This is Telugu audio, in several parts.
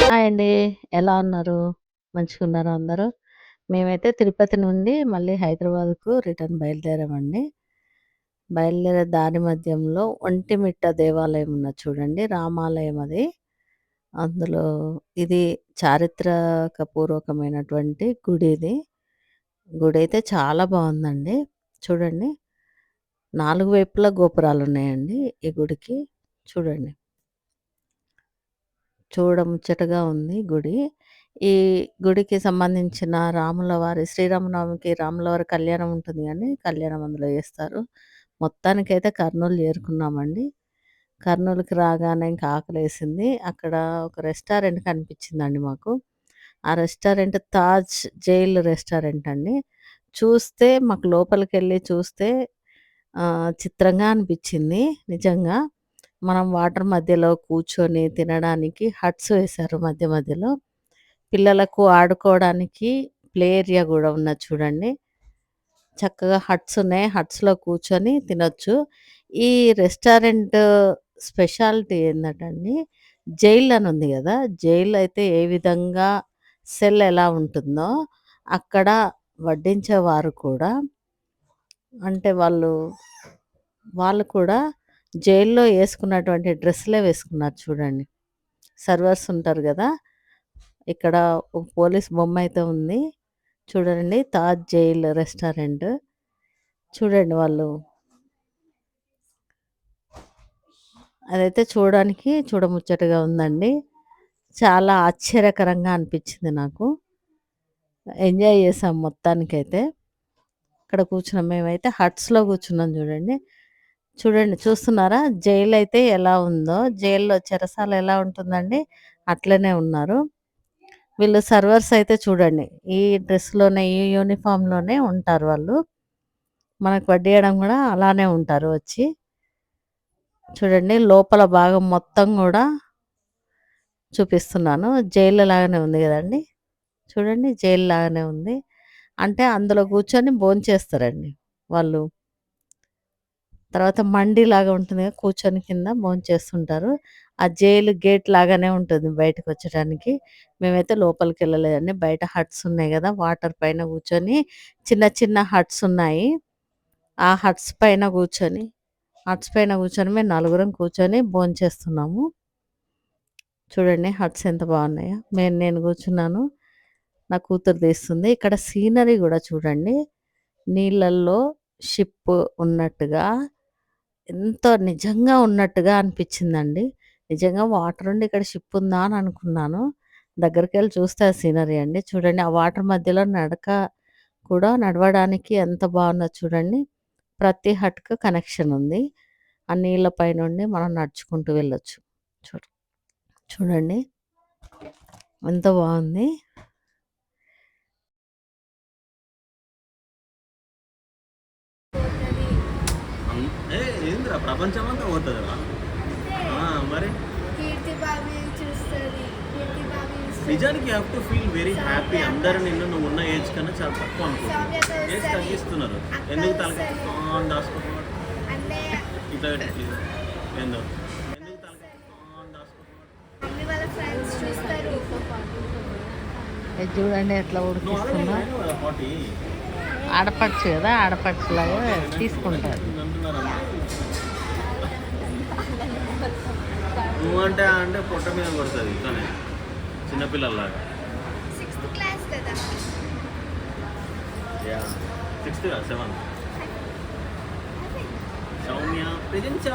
హాయ్ అండి. ఎలా ఉన్నారు? మంచిగున్నారా అందరూ? మేమైతే తిరుపతి నుండి మళ్ళీ హైదరాబాద్‌కు రిటర్న్ బయలుదేరామండి. బయలుదేరే దారి మధ్యంలో ఒంటిమిట్ట దేవాలయం ఉన్నది చూడండి. రామాలయం అది. అందులో ఇది చారిత్రక పూర్వకమైనటువంటి గుడి ఇది. గుడైతే చాలా బావుందండి. చూడండి. 4 వైపులా గోపురాలున్నాయండి ఈ గుడికి. చూడండి. చూడముచ్చటగా ఉంది గుడి. ఈ గుడికి సంబంధించిన శ్రీరామనవమికి రాములవారి కళ్యాణం ఉంటుంది గానీ, కళ్యాణం అందులో చేస్తారు. మొత్తానికైతే కర్నూలు చేరుకున్నామండి. కర్నూలుకి రాగానే ఇంక ఆకలేసింది. అక్కడ ఒక రెస్టారెంట్ కనిపించిందండి మాకు. ఆ రెస్టారెంట్ తాజ్ జైల్ రెస్టారెంట్ అండి. చూస్తే మాకు లోపలికెళ్ళి చూస్తే చిత్రంగా అనిపించింది నిజంగా. మనం వాటర్ మధ్యలో కూర్చొని తినడానికి హట్స్ వేశారు మధ్య మధ్యలో. పిల్లలకు ఆడుకోవడానికి ప్లే ఏరియా గూడా ఉన్నది చూడండి. చక్కగా హట్స్ ఉన్నాయి. హట్స్‌లో కూర్చొని తినొచ్చు. ఈ రెస్టారెంట్ స్పెషాలిటీ ఏందంటండి, జైల్ అని ఉంది గదా! జైల్ అయితే ఏ విధంగా సెల్ ఎలా ఉంటుందో, అక్కడ వడ్డించేవారు కూడా అంటే వాళ్ళు కూడా జైల్‌లో యేసుకున్నటువంటి డ్రెస్సులే వేసుకున్నారు చూడండి. సర్వర్స్ ఉంటారు గదా! ఇక్కడ ఒక పోలీస్ బొమ్మయితే ఉంది. చూడండి తాజ్ జైల్ రెస్టారెంట్. చూడండి వాళ్ళు అదైతే చూడడానికి చూడముచ్చటగా ఉందండి. చాలా ఆశ్చర్యకరంగా అనిపించింది నాకు. ఎంజాయ్ చేసాం మొత్తానికైతే. అక్కడ కూర్చున్నాం. మేమైతే హట్స్‌లో కూర్చున్నాం చూడండి. చూడండి చూస్తున్నారా? జైలయితే ఎలా ఉందో, జైల్‌లో చెరసాల ఎలా ఉంటుందండి, అట్లనే ఉన్నారు. వీళ్ళు సర్వర్స్ అయితే చూడండి. ఈ డ్రెస్‌లోనే, ఈ యూనిఫార్మ్‌లోనే ఉంటారు వాళ్ళు. మనకు వడ్డియడం గూడా అలానే ఉంటారు వచ్చి. చూడండి లోపల భాగం మొత్తం గూడా చూపిస్తున్నాను. జైలు లాగానే ఉంది గదండీ! చూడండి జైలు లాగానే ఉంది. అంటే అందులో కూర్చొని భోంచేస్తారండి వాళ్ళు. తర్వాత మండిలాగా ఉంటుంది కదా! కూర్చొని కింద భోంచేస్తుంటారు. ఆ జైలు గేట్ లాగానే ఉంటుంది బయటకొచ్చడానికి. మేమైతే లోపలికెళ్ళలేదండి. బయట హట్స్ ఉన్నాయి గదా! వాటర్ పైన కూర్చొని చిన్న చిన్న హట్స్ ఉన్నాయి. ఆ హట్స్ పైన కూర్చొని మేము నలుగురం కూర్చొని భోంచేస్తున్నాము. చూడండి హట్స్ ఎంత బాగున్నాయో. నేను కూర్చున్నాను. నా కూతురు తీస్తుంది. ఇక్కడ సీనరీ గూడా చూడండి. నీళ్ళల్లో షిప్ ఉన్నట్టుగా ఎంతో నిజంగా ఉన్నట్టుగా అనిపించిందండి. నిజంగా వాటర్ ఉండి ఇక్కడ షిప్ ఉందా అని అనుకున్నాను. దగ్గరికెళ్ళి చూస్తే ఆ సీనరీ అండి. చూడండి ఆ వాటర్ మధ్యలో కూడా నడవడానికి ఎంత బాగుందో చూడండి. ప్రతి హట్‌కు కనెక్షన్ ఉంది. ఆ నీళ్ళ పైనుండి మనం నడుచుకుంటూ వెళ్ళొచ్చు. చూడ చూడండి ఎంత బాగుంది. ఏందిరా ప్రపంచమంతా పోతుందిరా మరి నిజానికి you have to feel very happy. అందరూ నువ్వు ఉన్న ఏజ్ కన్నా చాలా తక్కువ అనుకుంటున్నారు. ఏజ్ తగ్గిస్తున్నారు. ఎందుకు తలకి దాచుకుంటున్నారు ఇట్లా ఏందో ఎందుకు తలకి ఇది చూడండి ఎట్లా ఉడికిస్తుందో. ఆడపడుచు కదా, ఆడపడుచులాగా తీసుకుంటారు. నువ్వంటే అంటే పొట్ట మీద పడుతుంది కానీ చిన్నపిల్లల్లాగా. 6th క్లాస్ కదా, 6th 7th. సౌమ్య ప్రెజెంట్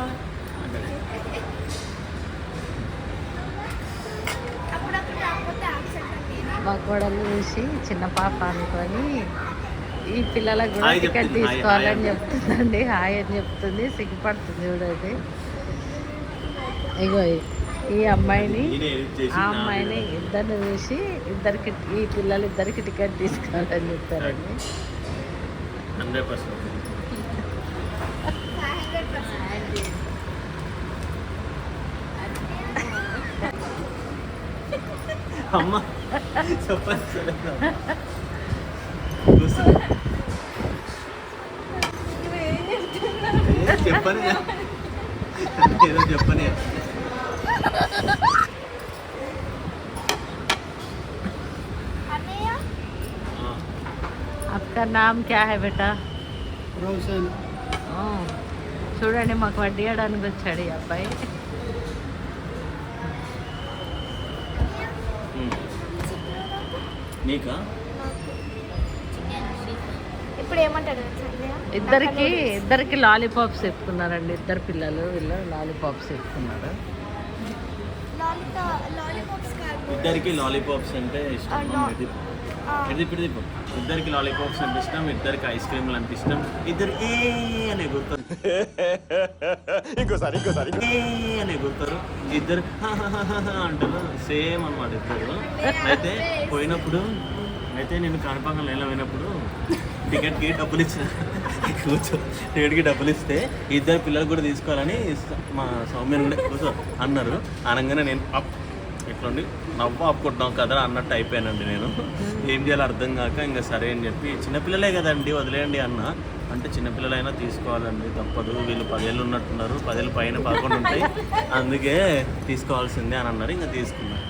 మా కోడలు చూసి చిన్న పాప అనుకొని ఈ పిల్లలకు కూడా హాయ్ టికెట్ చెప్తుంది, హాయ్, తీసుకోవాలని హాయ్ చెప్తుందండి. హాయ్ అని చెప్తుంది, సిగ్గుపడుతుంది చూడండి. ఇగో ఈ అమ్మాయిని ఈయన edit చేసి ఆ నా అమ్మాయిని video. ఇద్దరిని చూసి ఈ పిల్లలిద్దరికి టికెట్ తీసుకోవాలని చెప్పారండి. 100%. అమ్మ చెప్పండి సరే. కూర్చో. చెప్పని ఏదో చెప్పని आपका नाम क्या है बेटा? रोशन చూడండి మాకు వడ్డీ ఇవ్వడానికి వచ్చాడు ఈ అబ్బాయి. నీకా ఇప్పుడు ఏమంటాడు ఇద్దరికి లాలీపాప్స్ చెప్తున్నారండి. ఇద్దరు పిల్లలు వీళ్ళు లాలీపాప్స్ చెప్తున్నారు. లాలీపాప్స్ కాదు ఇద్దరికి లాలీపాప్స్ అంటే ఇష్టం. ఎడిదిప్పు ఇద్దరికి లాలీపాప్స్ అంటే ఇష్టం, ఇద్దరికి ఐస్ క్రీమ్లు అంటే ఇష్టం. ఇద్దరు ఏ అని ఎగురుతారు, ఇంకోసారి ఏ అని ఎగురుతారు. ఇద్దరు అంటారు. సేమ్ అన్నమాట ఇద్దరు. అయితే పోయినప్పుడు అయితే నేను కాణిపాకం లైన్లో పోయినప్పుడు టికెట్కి డబ్బులు ఇచ్చిన, కూర్చో టికెట్కి డబ్బులు ఇస్తే ఇద్దరు పిల్లలు కూడా తీసుకోవాలని మా సౌమ్యం కూడా కూర్చో అన్నారు. అనగానే నేను ఇట్లుండి నవ్వు ఆపుకుంటున్నాం కదా అన్నట్టు అయిపోయానండి. నేను ఏం చేయాలో అర్థం కాక ఇంకా సరే అని చెప్పి చిన్నపిల్లలే కదండి వదిలేయండి అన్న. అంటే చిన్నపిల్లలైనా తీసుకోవాలండి, తప్పదు. వీళ్ళు 10 ఏళ్ళు ఉన్నట్టున్నారు, 10 ఏళ్ళు పైన 11 ఉంటాయి, అందుకే తీసుకోవాల్సిందే అని అన్నారు. ఇంకా తీసుకున్నాను.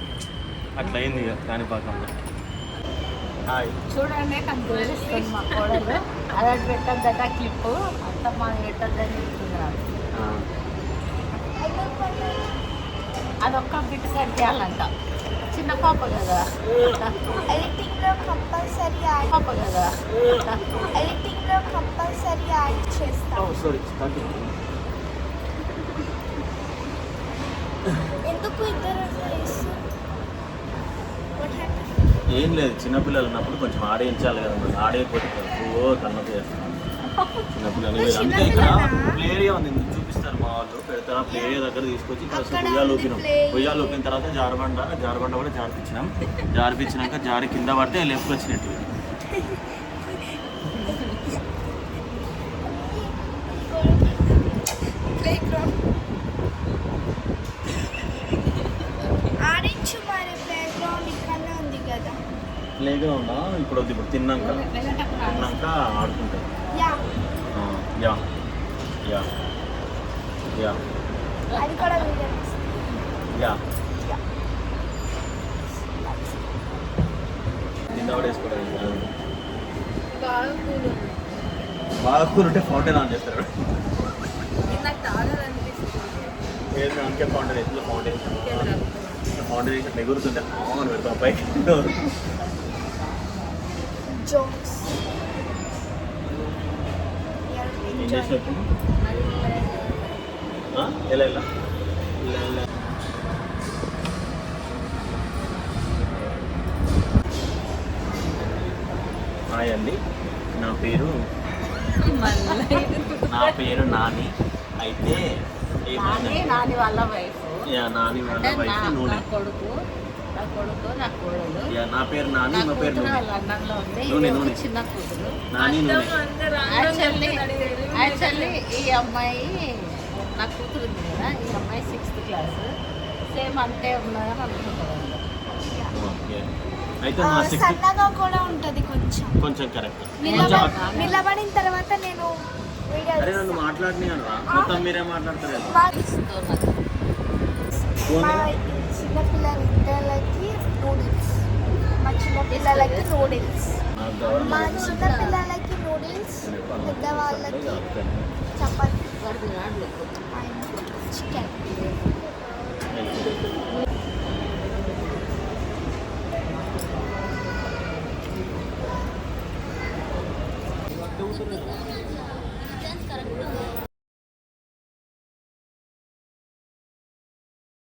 అట్లా అయింది ఇక కాణిపాకంలో. హాయ్ చూడండి నాకు చూపిస్తుంది మా కోడలు. అదొకటి పెట్టద్దట క్లిప్పు, అంత మా పెట్టద్దని చెప్తున్నారు. అదొక్క బిట్ కట్ చేయాలంట. చిన్న పాప కదా, ఎడిటింగ్లో కంపల్సరీ యాడ్ పాప కదా. ఎడిటింగ్లో కంపల్సరీ యాడ్ చేస్తాం. సారీ ఎందుకు ఇద్దరు ఏం లేదు, చిన్నపిల్లలు ఉన్నప్పుడు కొంచెం ఆడించాలి కదా, మరి ఆడేయకపోతే తన్నది చేస్తాను. చిన్నపిల్లలు అందుకే ఇక్కడ ప్లే ఏరియా ఉంది, చూపిస్తారు మా వాళ్ళు, పెడతారు. ప్లే ఏరియా దగ్గర తీసుకొచ్చి ఉయ్యాలు ఊపినాం. ఉయ్యాలు ఊపిన తర్వాత జారబండ కూడా జారిపించినాక జారి కింద పడితే లెఫ్ట్ వచ్చినట్టు. ఆడించు మరి, ప్లేగ్రౌండ్ ఇక్కడనే ఉంది కదా. ప్లేగా ఉందా? ఇప్పుడు వద్దు, ఇప్పుడు తిన్నాక ఆడుకుంటాం. యా యా యా యా అది కూడా వీడియో యా కింద పడేసుకోవడం బాగా కూల్ ఉంటే ఫౌంటైన్ ఆన్ చేస్తారు. ఏదో అందుకే ఫౌంటైన్ ఎత్తులో ఫౌంటైన్ ఇట్లా ఎగురుతుంటే అని పెడతాం పైకి. జోక్స్ ఏం చేసినట్టు ఎలా ఎలా హాయ్ అండి, నా పేరు నాని. అయితే నాని వాళ్ళ వైఫ్, నాని వాళ్ళ వైఫ్ నూనె. నా కొడుకు నా కోడలు. నా పేరు నాని, మా పేరు నూనె. లండన్లో ఉంది. నూనె చిన్న కూతురు. నాని నూనె. యాక్చువల్లీ ఈ అమ్మాయి నా కూతురు ఉంది కదా, ఈ అమ్మాయి 6th క్లాస్. సేమ్ అంతే ఉన్నదని అనుకుంటాను. ఓకే. అయితే మా 6th సన్నగా కూడా ఉంటది కొంచెం కరెక్ట్. నిలబడిన తర్వాత నేను వీడియో అరే నన్ను మాట్లాడినాను రా, మొత్తం మీరే మాట్లాడతారు. మా చిన్నపిల్లలకి నూడిల్స్, మా చిన్నపిల్లలకి నూడిల్స్, మా చిన్నపిల్లలకి నూడిల్స్, పెద్దవాళ్ళకి చపాతీ, చికెన్.